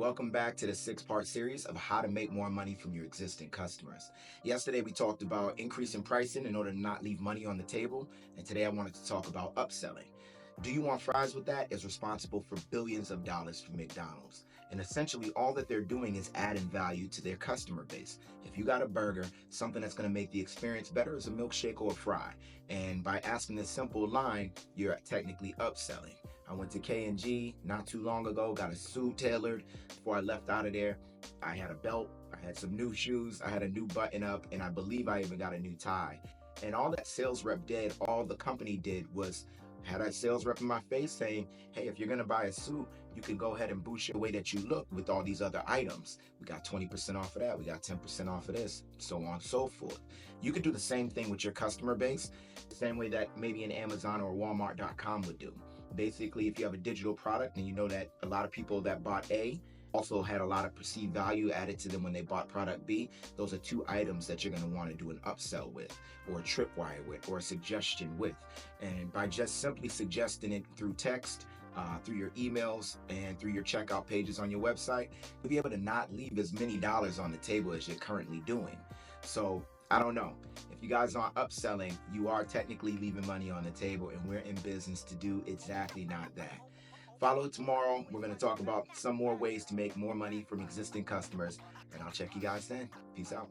Welcome back to the 6-part series of how to make more money from your existing customers. Yesterday, we talked about increasing pricing in order to not leave money on the table. And today, I wanted to talk about upselling. Do You Want Fries With That is responsible for billions of dollars for McDonald's. And essentially, all that they're doing is adding value to their customer base. If you got a burger, something that's going to make the experience better is a milkshake or a fry. And by asking this simple line, you're technically upselling. I went to K&G not too long ago, got a suit tailored. Before I left out of there, I had a belt, I had some new shoes, I had a new button up, and I believe I even got a new tie. And all that sales rep did, all the company did was had that sales rep in my face saying, hey, if you're going to buy a suit, you can go ahead and boost the way that you look with all these other items. We got 20% off of that. We got 10% off of this, so on and so forth. You could do the same thing with your customer base, the same way that maybe an Amazon or Walmart.com would do. Basically, if you have a digital product and you know that a lot of people that bought A also had a lot of perceived value added to them when they bought product B, those are two items that you're going to want to do an upsell with, or a tripwire with, or a suggestion with. And by just simply suggesting it through text, through your emails, and through your checkout pages on your website, you'll be able to not leave as many dollars on the table as you're currently doing. So I don't know. If you guys aren't upselling, you are technically leaving money on the table, and we're in business to do exactly not that. Follow tomorrow. We're going to talk about some more ways to make more money from existing customers, and I'll check you guys then. Peace out.